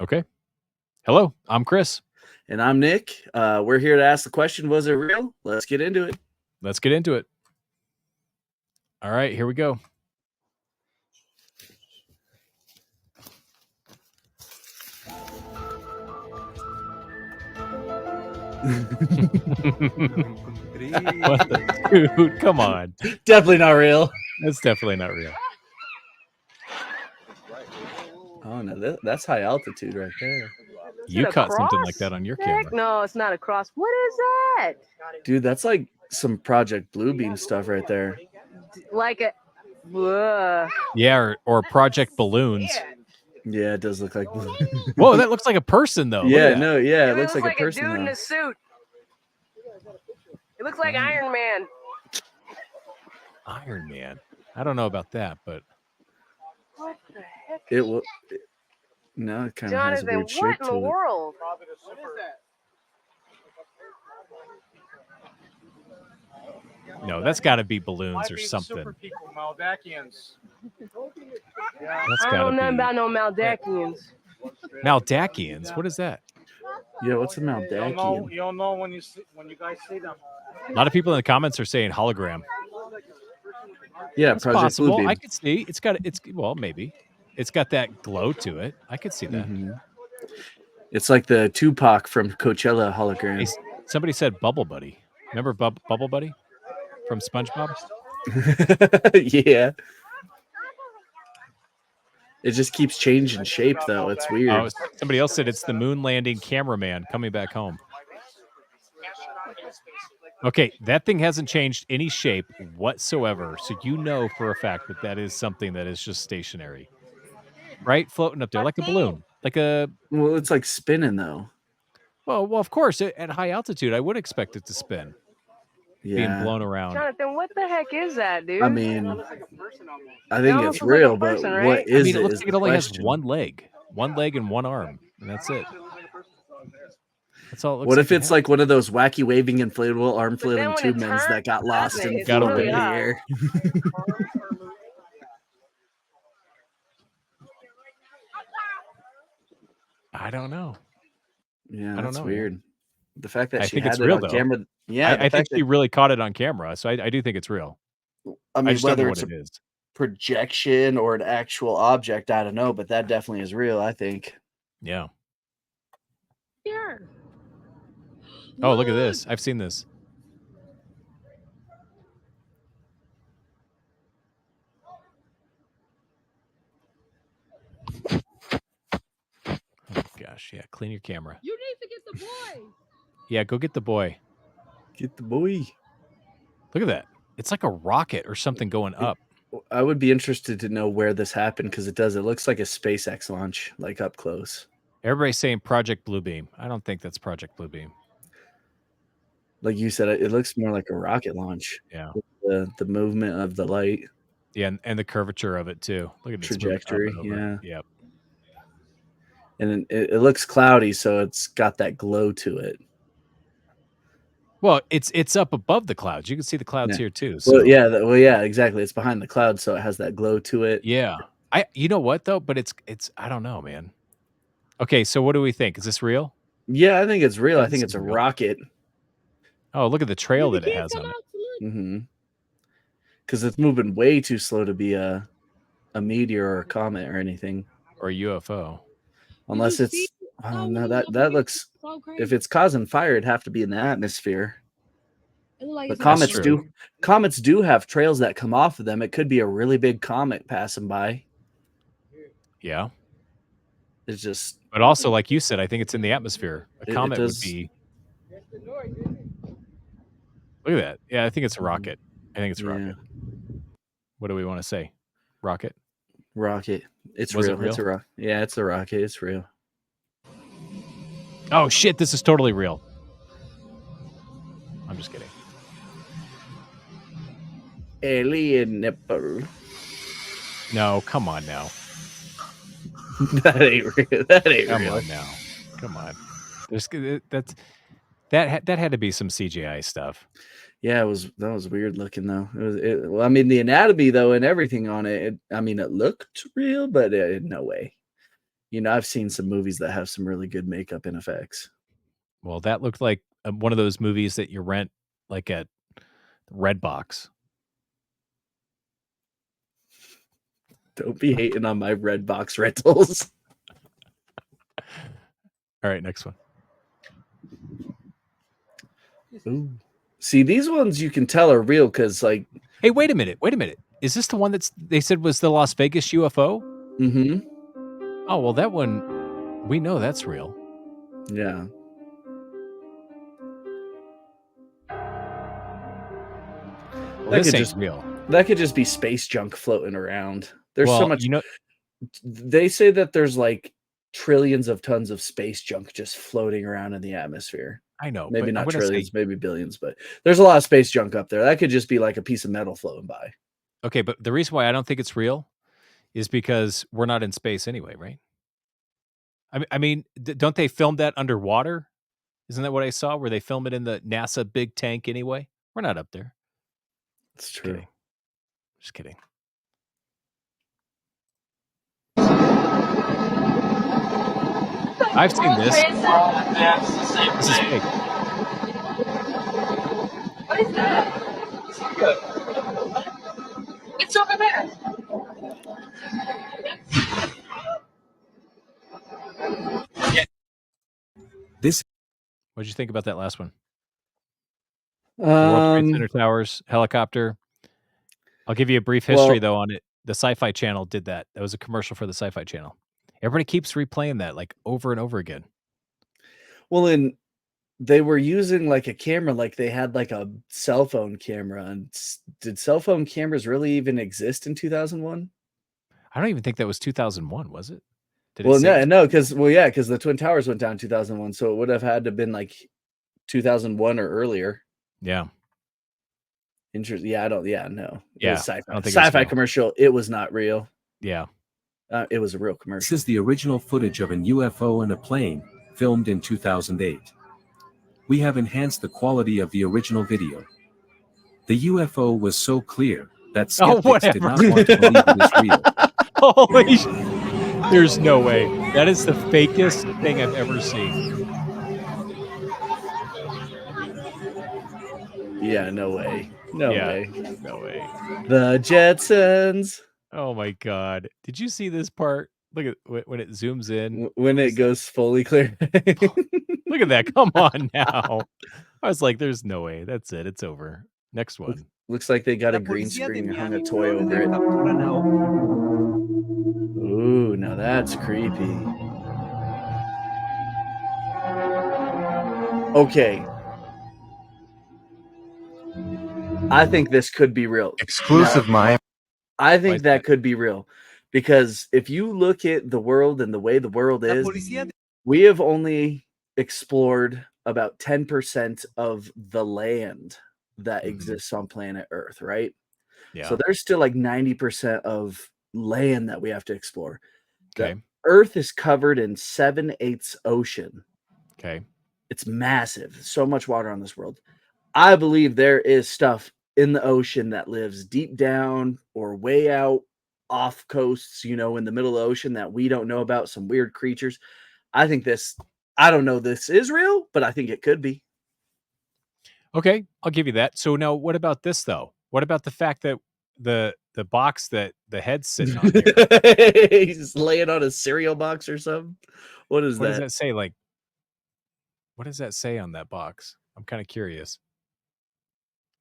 Okay. Hello, I'm Chris. And I'm Nick. We're here to ask the question, was it real? Let's get into it. Let's get into it. All right, here we go. Dude, come on. Definitely not real. That's definitely not real. Oh, no, that's high altitude right there. You caught something like that on your camera. No, it's not a cross. What is that? Dude, that's like some Project Bluebeam stuff right there. Like a... Yeah, or Project Balloons. Yeah, it does look like... Whoa, that looks like a person, though. Yeah, no, yeah, it looks like a person, a dude though. in a suit. It looks like Iron Man. Iron Man. I don't know about that, but... What the heck? It will... No, it kind of has a weird shape what in the to it. world? No, that's got to be balloons or something. Super people, Maldakians. That's I don't know nothing about no Maldakians. Maldakians? What is that? Yeah, what's a Maldakian? You don't know when you guys see them. A lot of people in the comments are saying hologram. Yeah, it's Project possible. Bluebeam. I could see. Well, maybe. It's got that glow to it. I could see that. Mm-hmm. It's like the Tupac from Coachella hologram. Hey, somebody said Bubble Buddy. Remember Bubble Buddy from SpongeBob? Yeah. It just keeps changing shape, though. It's weird. Oh, somebody else said it's the moon landing cameraman coming back home. Okay, that thing hasn't changed any shape whatsoever. So you know for a fact that that is something that is just stationary. Right? Floating up there like a balloon. Well, it's like spinning, though. Well, of course, at high altitude, I would expect it to spin. Yeah. Being blown around. Jonathan, what the heck is that, dude? I mean, I think it's real, but what is it? It looks like it only has one leg and one arm, and that's it. That's all it looks what like. If it's like one of those wacky waving inflatable arm flailing tube men's that got lost and flew up in the air? I don't know. Yeah, that's weird. Man. The fact that I she think had it's it real, on though. camera. Yeah, I think she really caught it on camera, so I do think it's real. I mean, just whether don't know it's what it is. Projection or an actual object, I don't know, but that definitely is real, I think. Yeah. Here. Oh, look at this. I've seen this. Oh, gosh. Yeah, clean your camera. You need to get the boy. Yeah, go get the boy. Get the boy. Look at that. It's like a rocket or something going up. I would be interested to know where this happened because it looks like a SpaceX launch, like up close. Everybody's saying Project Bluebeam. I don't think that's Project Bluebeam. Like you said, it looks more like a rocket launch. Yeah. The movement of the light. Yeah, and the curvature of it too. Look at the trajectory. Yeah. Yep. And it looks cloudy, so it's got that glow to it. Well, it's up above the clouds. You can see the clouds here too. So. Well, yeah, exactly. It's behind the clouds, so it has that glow to it. Yeah. You know what though? But it's I don't know, man. Okay, so what do we think? Is this real? Yeah, I think it's real. I think it's a rocket. Oh, look at the trail that it has on it. Mm-hmm. Because it's moving way too slow to be a meteor or a comet or anything. Or a UFO. Unless it's, I don't know, that looks, if it's causing fire, it'd have to be in the atmosphere. But comets do have trails that come off of them. It could be a really big comet passing by. Yeah. It's just. But also, like you said, I think it's in the atmosphere. A comet would be. Look at that. Yeah, I think it's a rocket. I think it's a rocket. What do we want to say? Rocket? Rocket. It's real. It's a rocket. Yeah, it's a rocket. It's real. Oh, shit. This is totally real. I'm just kidding. Alien nipple. No, come on now. That ain't real. That ain't real. Come on now. Come on. That had to be some CGI stuff. Yeah, that was weird looking though. Well, I mean, the anatomy though and everything on it. It looked real, but no way. You know, I've seen some movies that have some really good makeup and effects. Well, that looked like one of those movies that you rent like at Redbox. Don't be hating on my Redbox rentals. All right, next one. Ooh. See, these ones you can tell are real because, like, hey, wait a minute. Is this the one they said was the Las Vegas UFO? Mm-hmm. Oh, well, that one, we know that's real. Yeah. Well, this ain't real. That could just be space junk floating around. There's so Well, much. you know, they say that there's like trillions of tons of space junk just floating around in the atmosphere. I know, Maybe but not I'm gonna trillions, say, maybe billions, but there's a lot of space junk up there. That could just be like a piece of metal floating by. okay, but the reason why I don't think it's real is because we're not in space anyway, right? I mean, don't they film that underwater? Isn't that what I saw? Where they film it in the NASA big tank anyway? We're not up there. It's true. Kidding. Just kidding. I've seen this. This is fake. What is that? It's over there. What'd you think about that last one? World Trade Center towers, helicopter. I'll give you a brief history though on it. The Sci-Fi Channel did that. That was a commercial for the Sci-Fi Channel. Everybody keeps replaying that like over and over again. Well, and they were using like a camera, like they had like a cell phone camera. And did cell phone cameras really even exist in 2001? I don't even think that was 2001, was it? Did Well, it say no, because the Twin Towers went down in 2001, so it would have had to have been like 2001 or earlier. Yeah. Interesting. Yeah, no. It Yeah, was sci-fi. I don't think it was Sci-fi real. commercial. It was not real. Yeah. It was a real This commercial. is the original footage of an UFO and a plane, filmed in 2008. We have enhanced the quality of the original video. The UFO was so clear that skeptics did not want to believe it is real. Holy there's no way. That is the fakest thing I've ever seen. Yeah, no way. No way. No way. The Jetsons. Oh my god. Did you see this part? Look at when it zooms in. When it goes fully clear. Look at that. Come on now. I was like, there's no way. That's it. It's over. Next one. Looks like they got a green screen and hung a toy over it. Ooh, now that's creepy. Okay. I think this could be real. Exclusive, Maya. I think that could be real. Because if you look at the world and the way the world is, we have only explored about 10% of the land that exists on planet Earth, right? Yeah. So there's still like 90% of land that we have to explore. Okay. The Earth is covered in 7/8 ocean. Okay. It's massive. So much water on this world. I believe there is stuff in the ocean that lives deep down or way out off coasts, in the middle of the ocean that we don't know about, some weird creatures. I don't know this is real, but I think it could be. Okay, I'll give you that. So now what about this though? What about the fact that the box that the head's sitting on there? He's laying on a cereal box or something. What What does that say? Like, what does that say on that box? I'm kind of curious.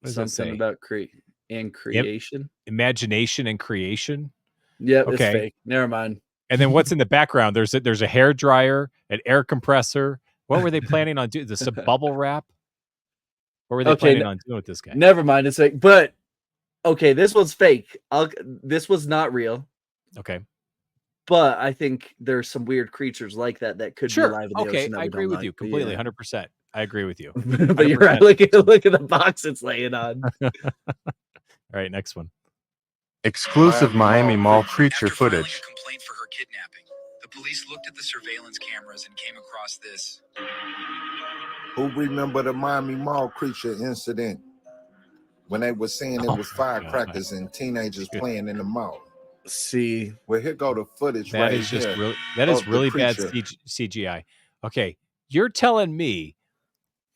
What does Something that say? about creation. Imagination and creation. Yeah, okay. It's fake. Never mind. And then what's in the background? There's a hair dryer, an air compressor. What were they planning on doing? This a bubble wrap? What were they planning on doing with this guy? Never mind. It's fake. But okay, this one's fake. This was not real. Okay. But I think there's some weird creatures like that could be alive in the ocean. I agree with you completely, 100%. I agree with you. But you're right. Look at the box it's laying on. All right, next one. Exclusive Miami Mall creature footage. Complaint for her kidnapping. The police looked at the surveillance cameras and came across this. Who remember the Miami Mall creature incident when they were saying it was firecrackers and teenagers playing in the mall? See, well, here go the footage That right is just here. really that is of the really bad creature. CGI. Okay, you're telling me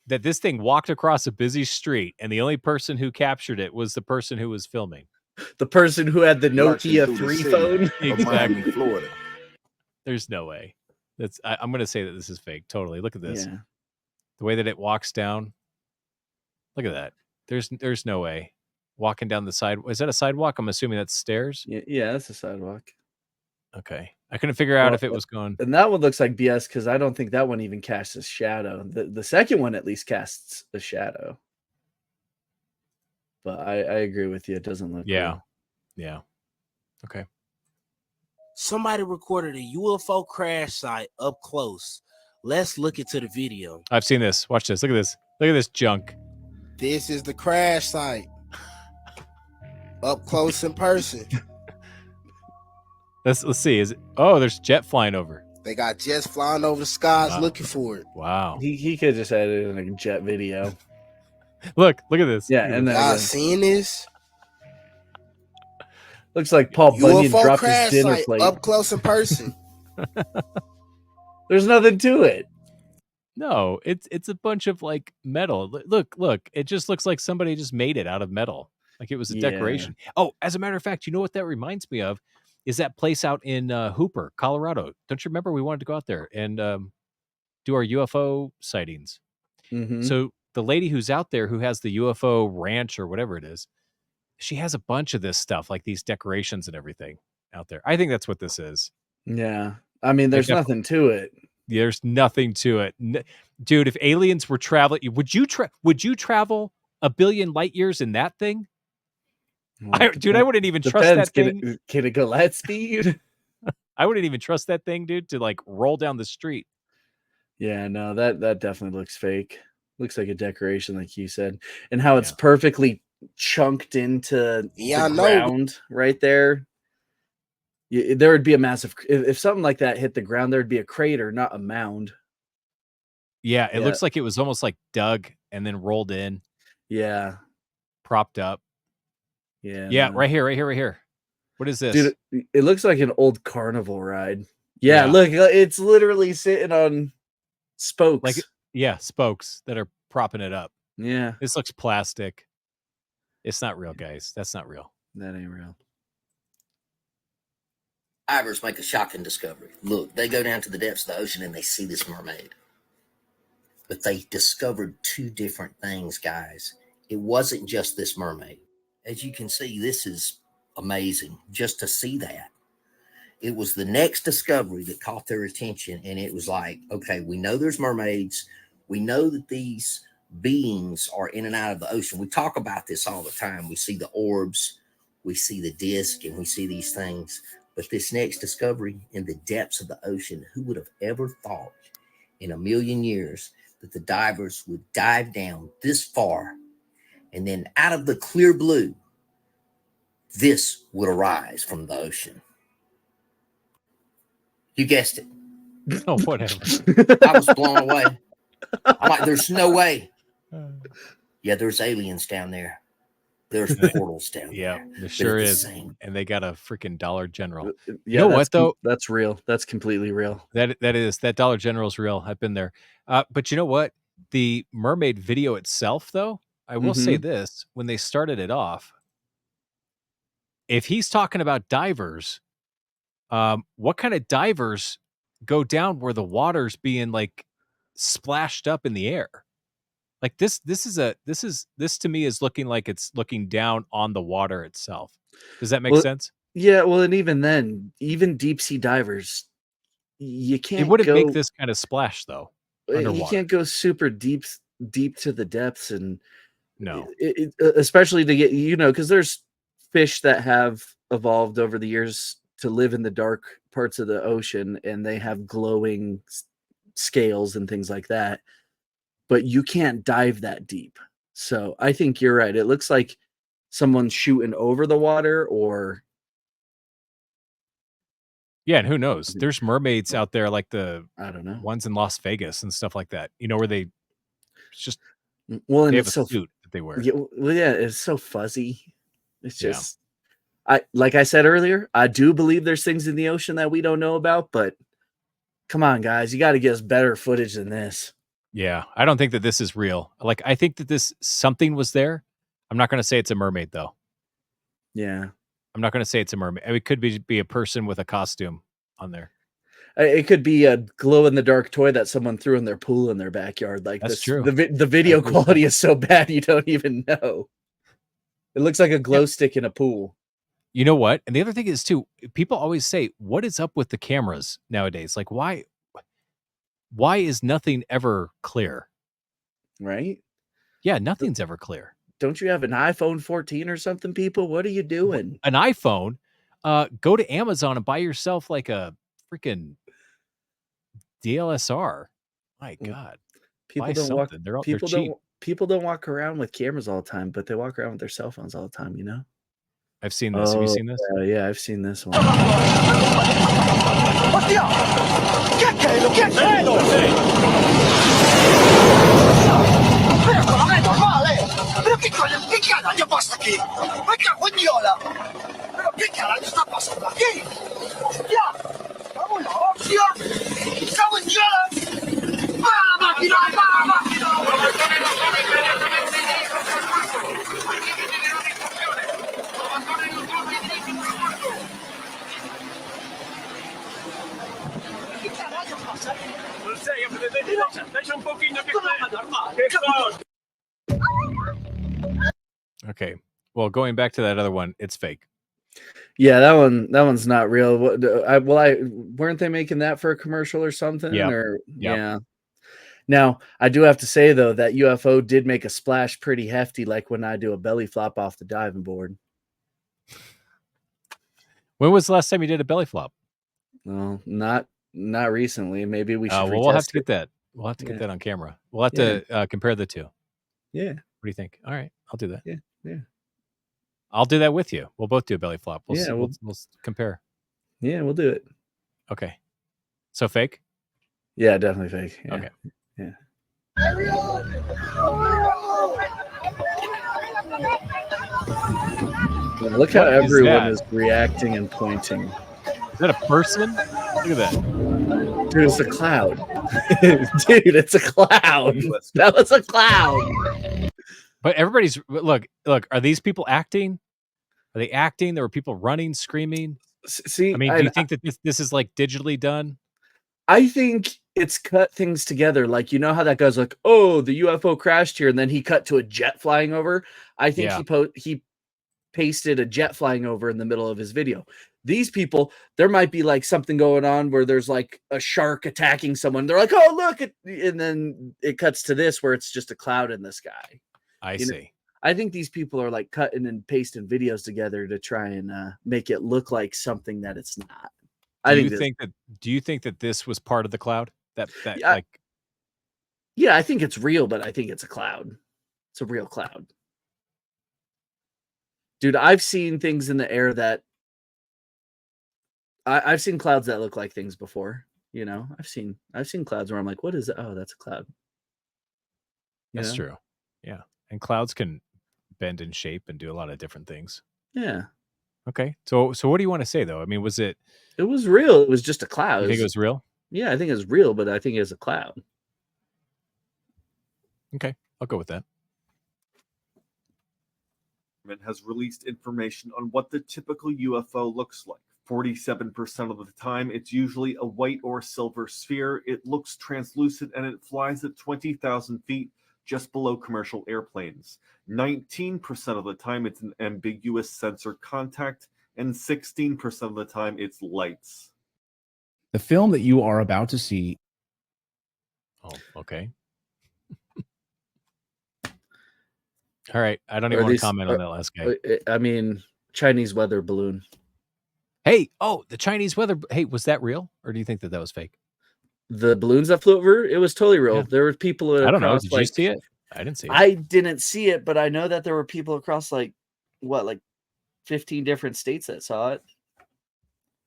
that this thing walked across a busy street and the only person who captured it was the person who was filming. the person who had the Lurking Nokia through the 3 city phone. of Miami, Exactly. Florida. There's no way. I'm going to say that this is fake. Totally. Look at this. Yeah. The way that it walks down. Look at that. There's no way. Walking down the side. Is that a sidewalk? I'm assuming that's stairs. Yeah, that's a sidewalk. Okay. I couldn't figure out if it was going. And that one looks like BS because I don't think that one even casts a shadow. The second one at least casts a shadow. But I agree with you. It doesn't look real. Yeah. Okay. Somebody recorded a UFO crash site up close. Let's look into the video. I've seen this. Watch this. Look at this. Look at this junk. This is the crash site. Up close in person. Let's see. Is it? Oh, there's jet flying over. They got jets flying over the skies looking for it. Wow. He could just had it in a jet video. Look at this. Yeah, and Y'all seen this? Looks like Paul Bunyan UFO dropped his crash dinner site plate. up close in person. There's nothing to it. No, it's a bunch of like metal. Look. It just looks like somebody just made it out of metal. Like it was a decoration. Oh, as a matter of fact, you know what that reminds me of? Is that place out in Hooper, Colorado. Don't you remember we wanted to go out there and do our UFO sightings? Mm-hmm. So the lady who's out there who has the UFO ranch or whatever it is, she has a bunch of this stuff, like these decorations and everything out there. I think that's what this is. Yeah. I mean, there's nothing to it. There's nothing to it. Dude, if aliens were traveling, would you travel 1 billion light years in that thing? I wouldn't even trust that thing. Can it go light speed? I wouldn't even trust that thing, dude, to like roll down the street. Yeah, no, that definitely looks fake. Looks like a decoration, like you said, and how it's perfectly chunked into the ground right there. There would be a massive. If something like that hit the ground, there'd be a crater, not a mound. Yeah, it looks like it was almost like dug and then rolled in. Yeah, propped up. Yeah, right here. What is this? Dude, it looks like an old carnival ride. Yeah, look, it's literally sitting on spokes. Like, spokes that are propping it up. Yeah. This looks plastic. It's not real, guys. That's not real. That ain't real. Divers make a shocking discovery. Look, they go down to the depths of the ocean and they see this mermaid. But they discovered two different things, guys. It wasn't just this mermaid. As you can see, this is amazing just to see that. It was the next discovery that caught their attention, and it was like, okay, we know there's mermaids. We know that these beings are in and out of the ocean. We talk about this all the time. We see the orbs, we see the disc, and we see these things. But this next discovery in the depths of the ocean, who would have ever thought in a million years that the divers would dive down this far and then out of the clear blue, this would arise from the ocean? You guessed it. Oh, whatever. I was blown away. I'm like, there's no way. Yeah, there's aliens down there. There's portals down there. Yeah, there sure is. And they got a freaking Dollar General. Yeah, you know what, though? That's real. That's completely real. That Dollar General is real. I've been there. But you know what? The mermaid video itself, though, I will say this. When they started it off, if he's talking about divers, what kind of divers go down where the water's being like splashed up in the air? Like this to me is looking like it's looking down on the water itself. Does that make sense? Yeah, well, and even then, even deep sea divers, you can't. It wouldn't make this kind of splash though. Underwater. You can't go super deep to the depths, and no, especially to get because there's fish that have evolved over the years to live in the dark parts of the ocean, and they have glowing scales and things like that. But you can't dive that deep. So I think you're right. It looks like someone's shooting over the water, or yeah, and who knows? There's mermaids out there like I don't know, ones in Las Vegas and stuff like that. Where they just and they it's have a so suit that they wear. Yeah, it's so fuzzy. It's just like I said earlier, I do believe there's things in the ocean that we don't know about, but come on, guys, you got to get us better footage than this. Yeah, I don't think that this is real. Like, I think that something was there. I'm not going to say it's a mermaid, though. Yeah. I'm not going to say it's a mermaid. It could be a person with a costume on there. It could be a glow-in-the-dark toy that someone threw in their pool in their backyard. Like That's this, true. The video quality is so bad you don't even know. It looks like a glow stick in a pool. You know what? And the other thing is too, people always say, "What is up with the cameras nowadays? Like, why is nothing ever clear?" Right? Yeah, nothing's ever clear. Don't you have an iPhone 14 or something, people? What are you doing? An iPhone? Go to Amazon and buy yourself like a freaking DLSR. My God. People buy don't something. walk. They're cheap. People don't walk around with cameras all the time, but they walk around with their cell phones all the time. You know. I've seen this. Have you seen this? Yeah, I've seen this one. Okay. Well, going back to that other one, it's fake. Yeah, that one's not real. Weren't they making that for a commercial or something? Yeah. Or yeah. Now, I do have to say though that UFO did make a splash pretty hefty, like when I do a belly flop off the diving board. When was the last time you did a belly flop? Well, not recently. Maybe we should. Well, we'll have to get that. We'll have to get that on camera. We'll have to compare the two. Yeah. What do you think? All right, I'll do that. Yeah. I'll do that with you. We'll both do a belly flop. We'll Yeah, see, we'll compare. Yeah, we'll do it. Okay. So fake? Yeah, definitely fake. Yeah. Okay. Yeah. Look how everyone is reacting and pointing. Is that a person? Look at that. Dude, it's a cloud. Dude, it's a cloud. That was a cloud. But everybody's look, are these people acting? Are they acting? There were people running, screaming. See, I mean, do you think that this is like digitally done? I think it's cut things together. Like, you know how that goes like, oh, the UFO crashed here, and then he cut to a jet flying over. I think he pasted a jet flying over in the middle of his video. These people, there might be like something going on where there's like a shark attacking someone. They're like, oh, look, and then it cuts to this where it's just a cloud in the sky. I see. I think these people are like cutting and pasting videos together to try and make it look like something that it's not. Do you think that this was part of the cloud? Yeah, I think it's real, but I think it's a cloud. It's a real cloud. Dude, I've seen things in the air that I've seen clouds that look like things before. You know, I've seen clouds where I'm like, what is it? Oh, that's a cloud. That's true. Yeah. And clouds can bend in shape and do a lot of different things. Yeah. Okay. So what do you want to say though? I mean, was it? It was real. It was just a cloud. You think it was real? Yeah, I think it's real, but I think it's a cloud. Okay, I'll go with that. Has released information on what the typical UFO looks like. 47% of the time, it's usually a white or silver sphere. It looks translucent and it flies at 20,000 feet, just below commercial airplanes. 19% of the time, it's an ambiguous sensor contact, and 16% of the time, it's lights. The film that you are about to see. Oh, okay. All right. I don't even want to comment on that last guy. I mean, Chinese weather balloon. Hey, the Chinese weather. Hey, was that real? Or do you think that was fake? The balloons that flew over, it was totally real. Yeah. There were people. I don't know. Did you see it? I didn't see it. I didn't see it, but I know that there were people across like 15 different states that saw it.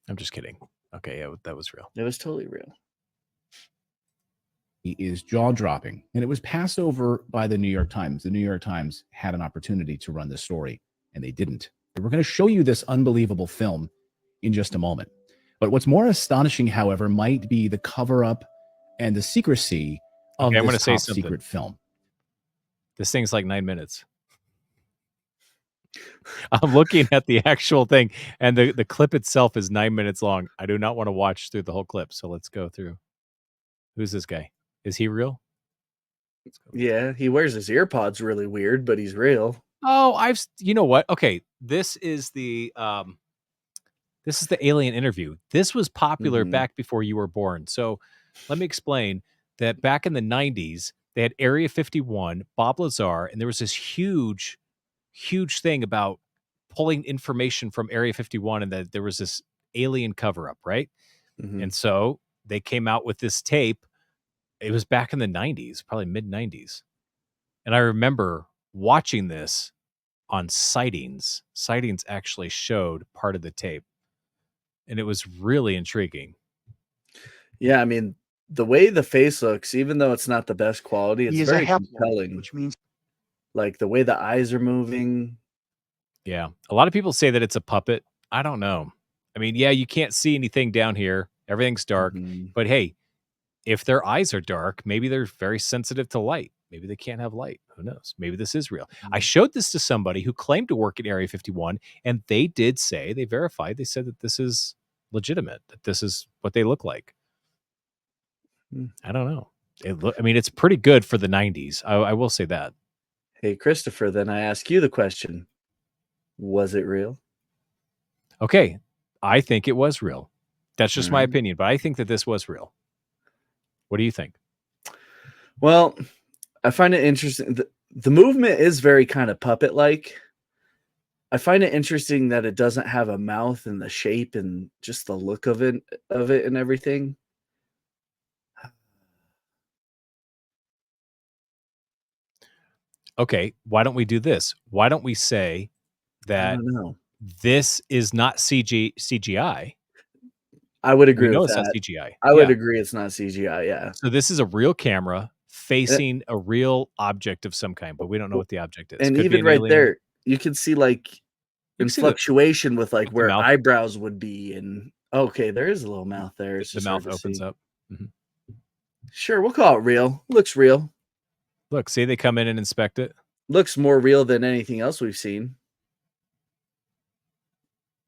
I'm just kidding. Okay, yeah, that was real. It was totally real. He is jaw-dropping, and it was passed over by the New York Times. The New York Times had an opportunity to run this story, and they didn't. We're going to show you this unbelievable film in just a moment. But what's more astonishing, however, might be the cover-up and the secrecy of I'm going this to say top something. secret film. This thing's like 9 minutes. I'm looking at the actual thing, and the clip itself is 9 minutes long. I do not want to watch through the whole clip, so let's go through. Who's this guy? Is he real? Yeah, he wears his ear pods really weird, but he's real. Oh, you know what? Okay, this is the alien interview. This was popular back before you were born. So let me explain that back in the 90s, they had Area 51, Bob Lazar, and there was this huge thing about pulling information from Area 51, and that there was this alien cover-up, right? And so they came out with this tape. It was back in the 90s, probably mid-90s. And I remember watching this on Sightings. Sightings actually showed part of the tape. And it was really intriguing. Yeah, I mean, the way the face looks, even though it's not the best quality, it's very compelling. Which means like the way the eyes are moving. Yeah. A lot of people say that it's a puppet. I don't know. I mean, yeah, you can't see anything down here. Everything's dark. But hey, if their eyes are dark, maybe they're very sensitive to light. Maybe they can't have light. Who knows? Maybe this is real. I showed this to somebody who claimed to work at Area 51, and they did say, they verified, they said that this is legitimate, that this is what they look like. I don't know. I mean, it's pretty good for the 90s. I will say that. Hey, Christopher, then I ask you the question. Was it real? Okay. I think it was real. That's just my opinion, but I think that this was real. What do you think? Well, I find it interesting. The movement is very kind of puppet-like. I find it interesting that it doesn't have a mouth and the shape and just the look of it and everything. Okay, why don't we do this? Why don't we say that this is not CGI? I would agree We know with it's not that. CGI. I would agree it's not CGI, yeah. So this is a real camera facing a real object of some kind, but we don't know what the object is. And Could be even an right alien. there, you can see like in see fluctuation with like where mouth. eyebrows would be. And okay, there is a little mouth there. It's The just mouth hard to opens see. up. Sure, we'll call it real. Looks real. Look, see, they come in and inspect it. Looks more real than anything else we've seen.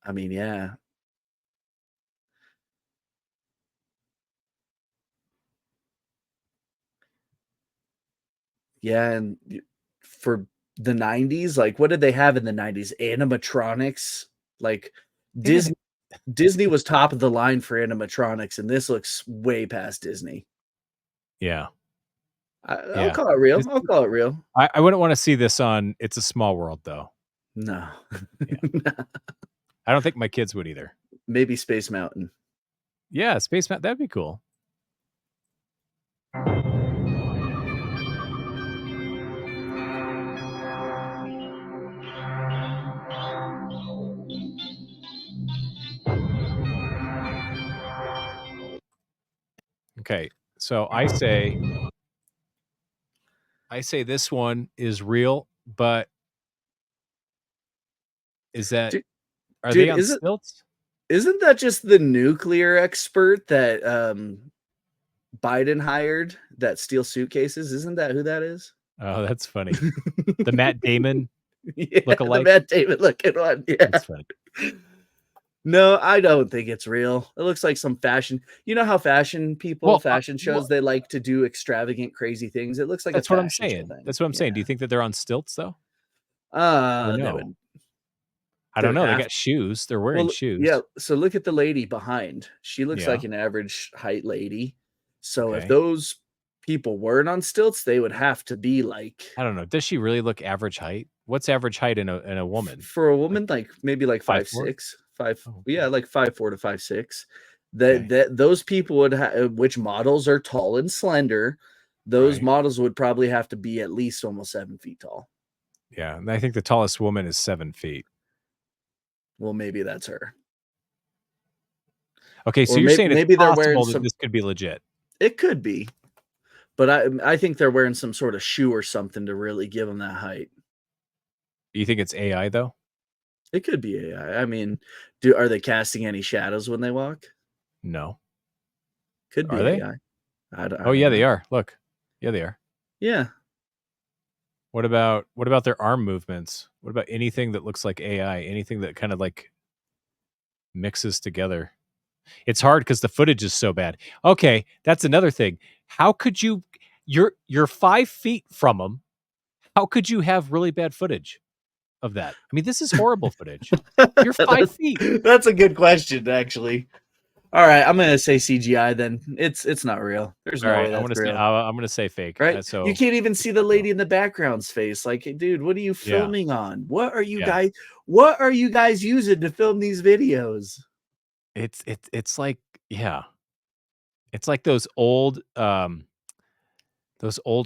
I mean, yeah. Yeah, and for the 90s, like what did they have in the 90s? Animatronics. Like Disney was top of the line for animatronics, and this looks way past Disney. Yeah. I'll call it real. I'll call it real. I wouldn't want to see this on It's a Small World, though. No. I don't think my kids would either. Maybe Space Mountain. Yeah, Space Mountain. That'd be cool. Okay, so I say this one is real, but is that are they on stilts? Isn't that just the nuclear expert that Biden hired that steals suitcases? Isn't that who that is? Oh, that's funny. The Matt Damon lookalike. The Matt Damon looking one. Yeah, that's funny. No, I don't think it's real. It looks like some fashion. You know how fashion people, fashion shows, they like to do extravagant, crazy things. It looks like that's a what I'm fashion saying. show thing. That's what I'm saying. Do you think that they're on stilts though? No. I don't know. They got shoes. They're wearing shoes. Yeah. So look at the lady behind. She looks like an average height lady. So if those people weren't on stilts, they would have to be like. I don't know. Does she really look average height? What's average height in a woman? For a woman, like maybe like 5'6", 5. Yeah, like 5'4" to 5'6". That those people would have, which models are tall and slender. Those models would probably have to be at least almost 7 feet tall. Yeah, and I think the tallest woman is 7 feet. Well, maybe that's her. Okay, so you're saying maybe they're wearing that this could be legit. It could be, but I think they're wearing some sort of shoe or something to really give them that height. You think it's AI though? It could be AI. I mean, are they casting any shadows when they walk? No. Could Are be they? AI. I Oh, don't yeah, know. they are. Look. Yeah, they are. Yeah. What about their arm movements? What about anything that looks like AI? Anything that kind of like mixes together? It's hard because the footage is so bad. Okay, that's another thing. How could you? You're 5 feet from them. How could you have really bad footage of that? I mean, this is horrible footage. You're 5 feet. That's a good question, actually. All right, I'm gonna say CGI. Then it's not real. There's All no right, way that's real. I'm gonna say fake. Right? So You can't even see the lady in the background's face. Like, dude, what are you Yeah. filming on? What are you Yeah. guys? What are you guys using to film these videos? It's like, yeah. It's like those old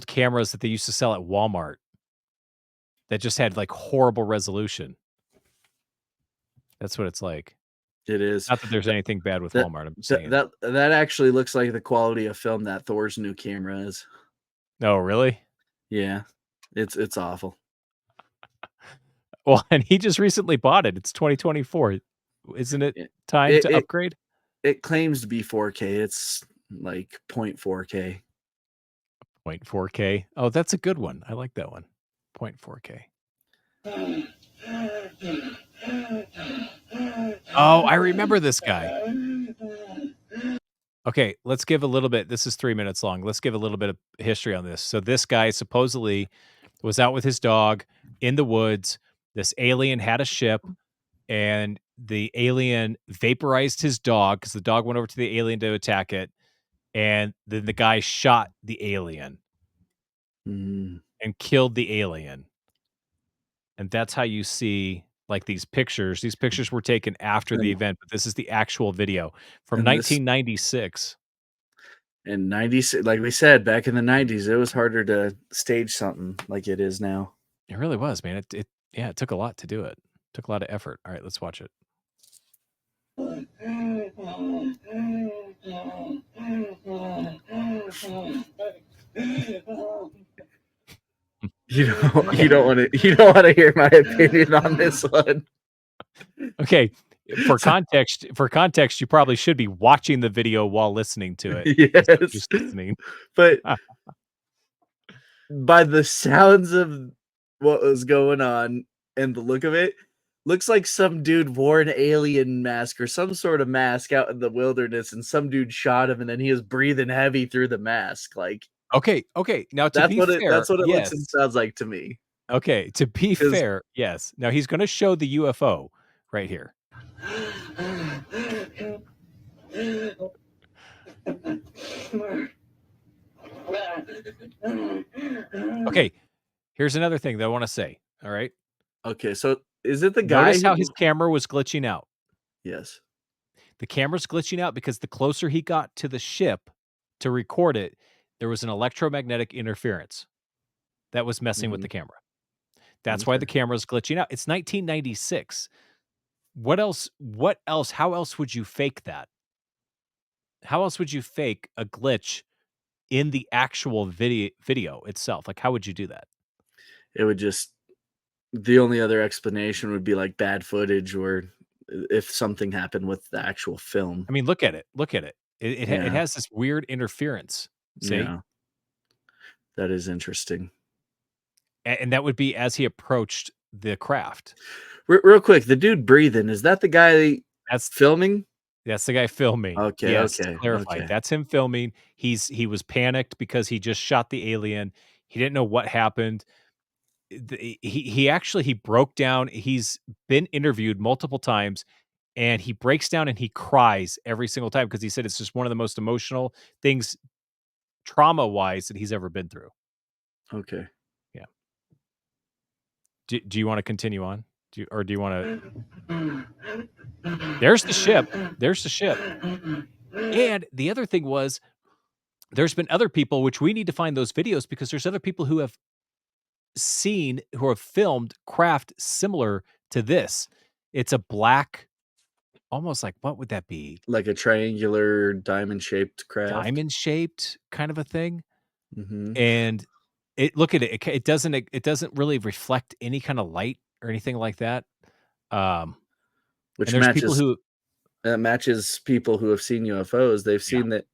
cameras that they used to sell at Walmart that just had like horrible resolution. That's what it's like. It is. Not that there's anything bad with That Walmart. I'm just that saying. that actually looks like the quality of film that Thor's new camera is. No, really? Yeah, it's awful. Well, and he just recently bought it. It's 2024. Isn't it time It to it, upgrade? it claims to be 4K. It's like 0.4K. 0.4K. Oh, that's a good one. I like that one. 0.4K. Oh, I remember this guy. Okay, let's give a little bit. This is 3 minutes long. Let's give a little bit of history on this. So this guy supposedly was out with his dog in the woods. This alien had a ship, and the alien vaporized his dog because the dog went over to the alien to attack it. And then the guy shot the alien and killed the alien. And that's how you see like these pictures. These pictures were taken after the event, but this is the actual video from And this- 1996. In 96, like we said, back in the 90s, it was harder to stage something like it is now. It really was, man. It took a lot to do it. Took a lot of effort. All right, let's watch it. You don't want to hear my opinion on this one. Okay, for context, you probably should be watching the video while listening to it. instead of just listening. But by the sounds of what was going on and the look of it, looks like some dude wore an alien mask or some sort of mask out in the wilderness, and some dude shot him, and then he was breathing heavy through the mask. Like, okay. Now, to be fair, that's what it looks yes. and sounds like to me. Okay, to be fair, yes. Now he's going to show the UFO right here. Okay, here's another thing that I want to say. All right. Okay, so is it the guy? Notice how his camera was glitching out. Yes. The camera's glitching out because the closer he got to the ship to record it, there was an electromagnetic interference that was messing with the camera. That's why the camera's glitching out. It's 1996. What else? How else would you fake that? How else would you fake a glitch in the actual video itself? Like, how would you do that? It would just, the only other explanation would be like bad footage, or if something happened with the actual film. I mean, look at it. It has this weird interference. See? Yeah. That is interesting. And that would be as he approached the craft. Real quick, the dude breathing, is that the guy that's filming? That's the guy filming. Okay, yes, okay, clarified. okay. That's him filming. He was panicked because he just shot the alien. He didn't know what happened. He broke down. He's been interviewed multiple times, and he breaks down and he cries every single time because he said it's just one of the most emotional things, trauma-wise, that he's ever been through. Okay. Yeah. Do you want to continue on? Do you want to? There's the ship. And the other thing was, there's been other people, which we need to find those videos because there's other people who have filmed craft similar to this. It's a black, almost like, what would that be? Like a triangular diamond-shaped craft. Diamond-shaped kind of a thing. Mm-hmm. And look at it. It doesn't really reflect any kind of light or anything like that. Which and there's people matches who matches people who have seen UFOs. They've Yeah. seen that,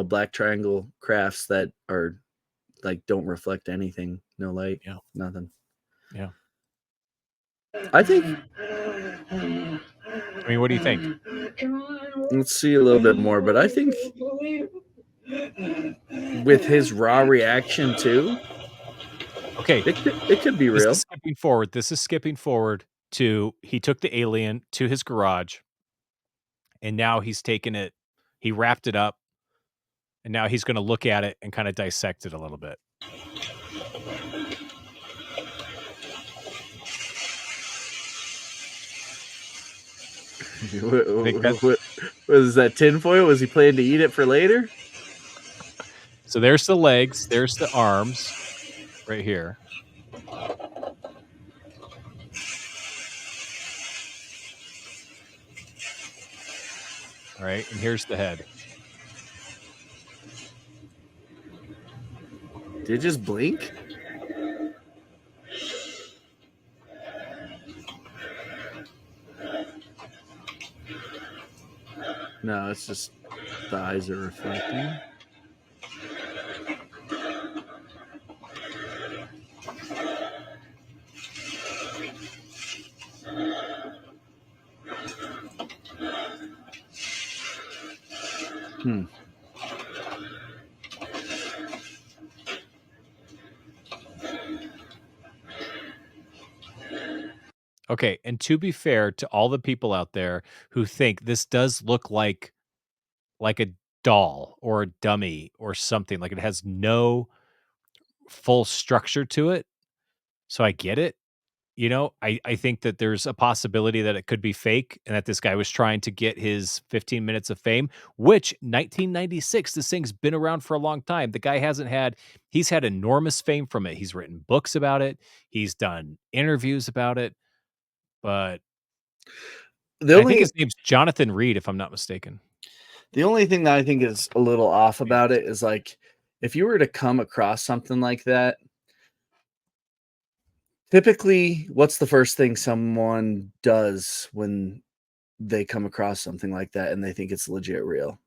black triangle crafts that are like don't reflect anything, no light, nothing. Yeah. I think. I mean, what do you think? Let's see a little bit more, but I think with his raw reaction too. Okay, it could be real. This is skipping forward to he took the alien to his garage, and now he's taken it. He wrapped it up, and now he's going to look at it and kind of dissect it a little bit. What was that, tinfoil? Was he planning to eat it for later? So there's the legs, there's the arms, right here. All right, and here's the head. Did it just blink? No, it's just the eyes are reflecting. Okay, and to be fair to all the people out there who think this does look like a doll or a dummy or something, like it has no full structure to it. So I get it. I think that there's a possibility that it could be fake and that this guy was trying to get his 15 minutes of fame, which 1996, this thing's been around for a long time. The guy he's had enormous fame from it. He's written books about it. He's done interviews about it. But I think his name's Jonathan Reed, if I'm not mistaken. The only thing that I think is a little off about it is like, if you were to come across something like that, typically, what's the first thing someone does when they come across something like that and they think it's legit real?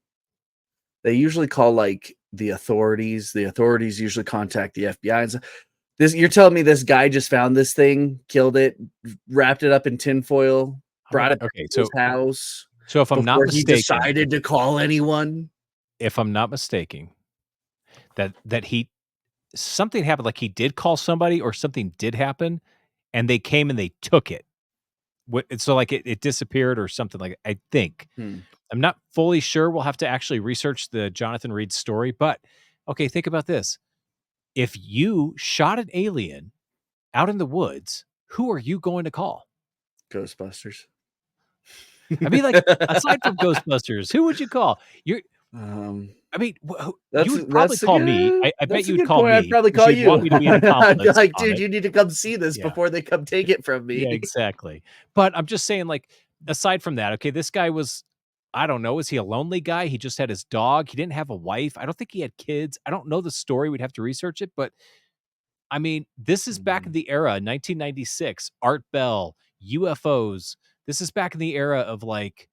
They usually call like the authorities. The authorities usually contact the FBI. And you're telling me this guy just found this thing, killed it, wrapped it up in tinfoil, brought it to his house. So if I'm not mistaken, he decided to call anyone. If I'm not mistaken, that something happened, like he did call somebody or something did happen, and they came and they took it. So like it disappeared or something like I think. I'm not fully sure. We'll have to actually research the Jonathan Reed story. But okay, think about this. If you shot an alien out in the woods, who are you going to call? Ghostbusters. I mean, like, aside from Ghostbusters, who would you call? I mean, you would probably call me. I bet you would call me. I'd probably call you. Want me to be an I'd be accomplice like, on dude, it. you need to come see this before they come take it from me. Yeah, exactly. But I'm just saying, like, aside from that, okay, this guy was, I don't know, is he a lonely guy? He just had his dog. He didn't have a wife. I don't think he had kids. I don't know the story. We'd have to research it. But I mean, this is back in the era, 1996, Art Bell, UFOs. This is back in the era of like,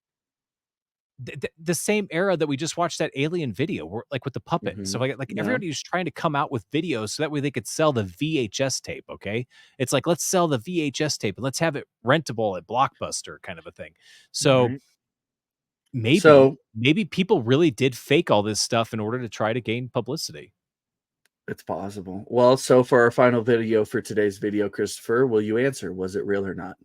the same era that we just watched that alien video, where, like with the puppet and stuff like that. Like everybody was trying to come out with videos so that way they could sell the VHS tape. Okay, it's like, let's sell the VHS tape and let's have it rentable at Blockbuster, kind of a thing. So maybe people really did fake all this stuff in order to try to gain publicity. It's possible. Well, so for our final video for today's video, Christopher, will you answer? Was it real or not?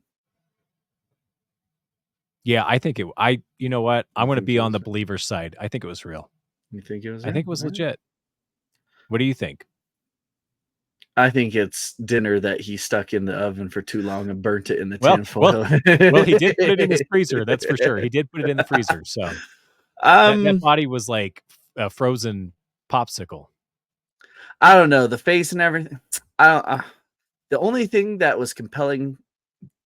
Yeah, I think you know what? I'm going to be on the believer's side. I think it was real. You think it was real? I think it was legit. What do you think? I think it's dinner that he stuck in the oven for too long and burnt it in the tinfoil. Well, he did put it in his freezer. That's for sure. He did put it in the freezer. So that body was like a frozen popsicle. I don't know, the face and everything. The only thing that was compelling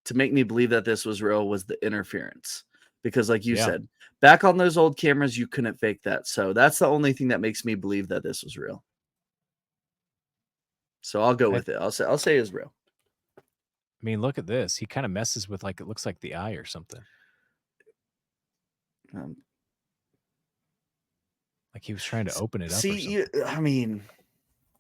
to make me believe that this was real was the interference, because like you said, back on those old cameras, you couldn't fake that. So that's the only thing that makes me believe that this was real. So I'll go with it. I'll say it's real. I mean, look at this. He kind of messes with like it looks like the eye or something. Like he was trying to open it up. See, I mean,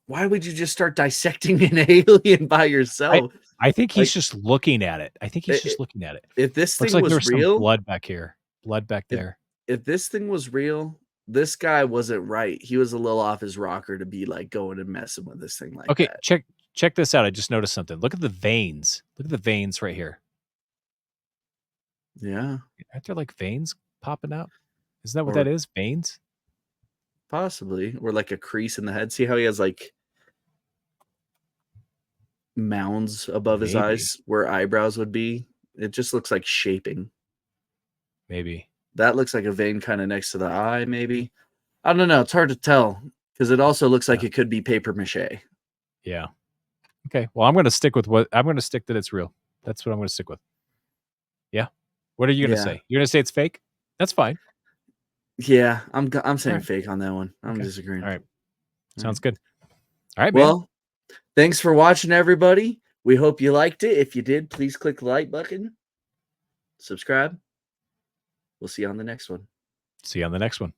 why would you just start dissecting an alien by yourself? I think he's just looking at it. I think he's just looking at it. If this looks thing like was there's real, some blood back here, blood back there. If this thing was real, this guy wasn't right. He was a little off his rocker to be like going and messing with this thing like that. Check this out. I just noticed something. Look at the veins. Look at the veins right here. Yeah. Aren't there like veins popping out? Isn't that what that is? Veins? Possibly. Or like a crease in the head. See how he has like mounds above his eyes where eyebrows would be? It just looks like shaping. Maybe. That looks like a vein kind of next to the eye, maybe. I don't know. It's hard to tell because it also looks like it could be paper mache. Yeah. Okay. Well, I'm going to stick that it's real. That's what I'm going to stick with. Yeah. What are you going to say? You're going to say it's fake? That's fine. Yeah, I'm saying fake on that one. I'm disagreeing. All right. Sounds good. All right, man. Well, thanks for watching, everybody. We hope you liked it. If you did, please click the like button. Subscribe. We'll see you on the next one. See you on the next one.